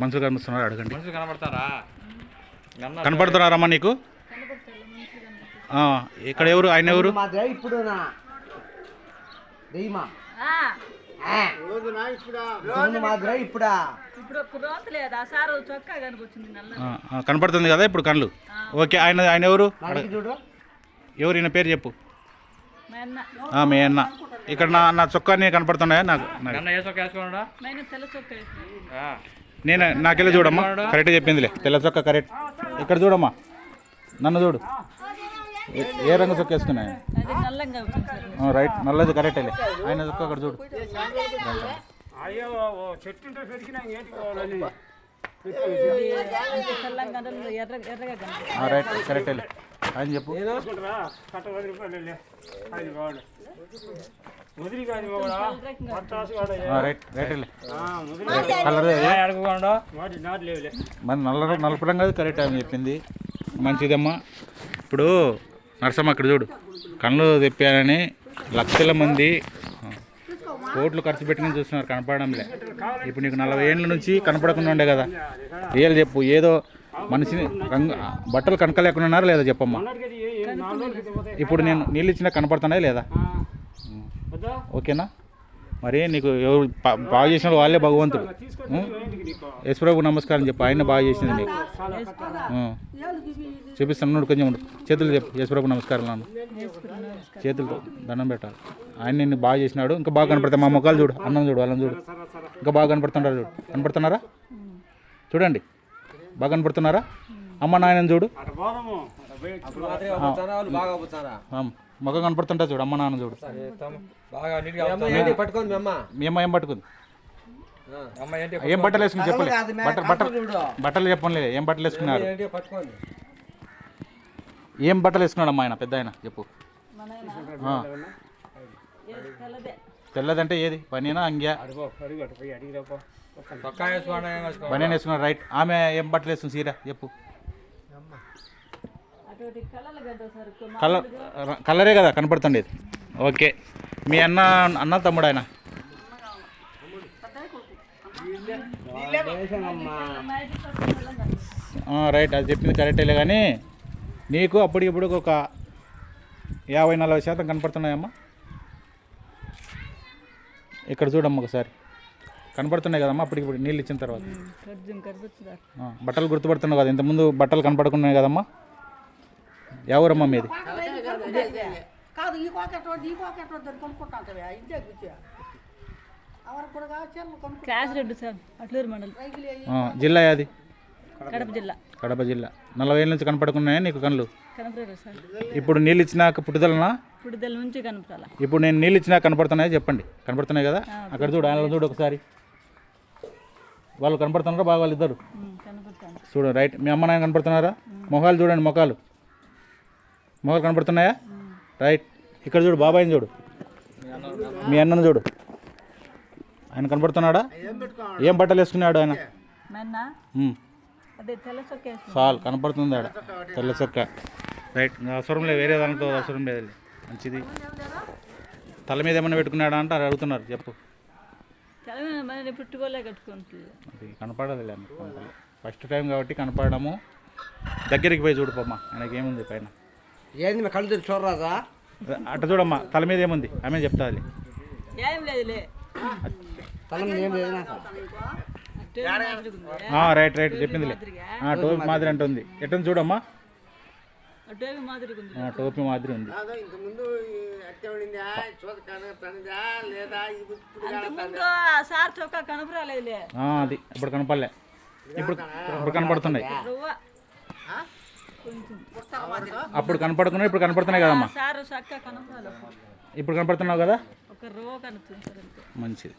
మనుషులు కనిపిస్తున్నారు, అడగండి. మనుషులు కనబడతారా? కనపడుతున్నారమ్మా నీకు? ఇక్కడ ఎవరు, ఆయన ఎవరు? ఇప్పుడు కనపడుతుంది కదా ఇప్పుడు కళ్ళు. ఓకే, ఆయన ఎవరు? ఎవరు ఈయన పేరు చెప్పు. మీ అన్న. ఇక్కడ నా చొక్కాని కనపడుతున్నాయా? నాకు నేను నాకెళ్ళి చూడమ్మా, కరెక్ట్ చెప్పిందిలే, తెల్ల చొక్కా కరెక్ట్. ఇక్కడ చూడమ్మా, నన్ను చూడు, ఏ రంగు చొక్కా వేసుకున్నాయి? రైట్, నల్లది కరెక్టేలే. ఆయన చొక్కా అక్కడ చూడు. రైట్, కరెక్టేలే. ఆయన చెప్పు. రైట్, రైటేలే. కలర్ మరి నలుపు రంగు అది కరెక్ట్ అని చెప్పింది. మంచిదమ్మా. ఇప్పుడు నరసమ్మ ఇక్కడ చూడు, కళ్ళు తెప్పానని లక్షల మంది కోట్లు ఖర్చు పెట్టుకుని చూస్తున్నారు, కనపడంలే. ఇప్పుడు నీకు 40 ఏళ్ళ నుంచి కనపడకుండా ఉండే కదా, ఏళ్ళు చెప్పు. ఏదో మనిషిని బట్టలు కనకలేకుండా ఉన్నారా లేదా చెప్పమ్మా. ఇప్పుడు నేను నీళ్ళు ఇచ్చినా కనపడుతున్నాయా లేదా? ఓకేనా? మరి నీకు ఎవరు బాగా చేసిన వాళ్ళే భగవంతుడు. యశ్వరావు నమస్కారం చెప్పు, ఆయన బాగా చేసింది నీకు. చూపిస్తాను, కొంచెం చేతులు చెప్పు. యశ్వరావు నమస్కారం నాన్న, చేతులతో దండం పెట్టాలి. ఆయన నిన్ను బాగా చేసినాడు. ఇంకా బాగా కనపడతాయి. మా ముఖాలు చూడు, అన్నం చూడు, వాళ్ళని చూడు, ఇంకా బాగా కనపడుతున్నారు. చూడు, కనపడుతున్నారా? చూడండి, బాగా కనపడుతున్నారా? అమ్మ నాయనని చూడు, మొగ కనపడుతుంటా చూడు. అమ్మ నాన్న చూడు. మీ అమ్మ ఏం పట్టుకుంది? ఏం బట్టలు వేసుకుని చెప్పలే, బట్టలు చెప్పలే. ఏం బట్టలు వేసుకున్నారు? ఏం బట్టలు వేసుకున్నాడు అమ్మా ఆయన, పెద్ద ఆయన చెప్పు. తెల్లదంటే ఏది? బనీనా అంగ్యా? బనీన్ వేసుకున్నాడు. రైట్. ఆమె ఏం బట్టలు వేసుకుని సీరా చెప్పు. కలరే కదా కనపడుతుండేది. ఓకే, మీ అన్న తమ్ముడు ఆయన? రైట్, అది చెప్పింది కరెక్టేలే. కానీ నీకు అప్పటికిప్పుడు ఒక 50-40% కనపడుతున్నాయమ్మా. ఇక్కడ చూడమ్మా ఒకసారి, కనపడుతున్నాయి కదమ్మా అప్పటికిప్పుడు నీళ్ళు ఇచ్చిన తర్వాత. బట్టలు గుర్తుపడుతున్నావు కదా, ఇంతకుముందు బట్టలు కనపడుకున్నాయి కదమ్మా. ఎవరమ్మా మీది? జిల్లా అది? కడప జిల్లా. 40 ఏళ్ళ నుంచి కనపడుకున్నాయా నీకు కళ్ళు? ఇప్పుడు నీళ్ళు ఇచ్చినాక పుట్టుదలనా? ఇప్పుడు నేను నీళ్ళు ఇచ్చినాక కనపడుతున్నాయా చెప్పండి. కనపడుతున్నాయి కదా, అక్కడ చూడు, ఆయన చూడు ఒకసారి. వాళ్ళు కనపడుతున్నారా బాగా? వాళ్ళు ఇద్దరు చూడు. రైట్. మీ అమ్మ నాయన కనపడుతున్నారా? మొహాలు చూడండి, మొఖాలు కనపడుతున్నాయా? రైట్. ఇక్కడ చూడు, బాబాయిని చూడు, మీ అన్నను చూడు, ఆయన కనపడుతున్నాడా? ఏం బట్టలు వేసుకున్నాడు ఆయన? చాలు కనపడుతుంది ఆడ, తెల్ల చొక్క. రైట్. అవసరం లేదు, వేరే దానితో అవసరం లేదు. మంచిది. తల మీద ఏమన్నా పెట్టుకున్నాడా అంటే అడుగుతున్నారు, చెప్పు. కనపడదులే, ఫస్ట్ టైం కాబట్టి కనపడము. దగ్గరికి పోయి చూడుకోమ్మా, ఆయనకి ఏముంది పైన. ఏంది కళ్ళు చూడరాదా? అట్ట చూడమ్మా, తల మీద ఏముంది ఆమె చెప్తా. రైట్, రైట్ చెప్పిందిలే. టోపీ మాదిరి అంటుంది. ఎట్టుంది చూడమ్మా, టోపీ మాదిరి ఉంది. అది ఇప్పుడు కనపడలే, ఇప్పుడు కనపడుతున్నాయి. అప్పుడు కనపడుతున్నాయి, ఇప్పుడు కనపడుతున్నాయి కదమ్మా. ఇప్పుడు కనపడుతున్నావు కదా, మంచిది.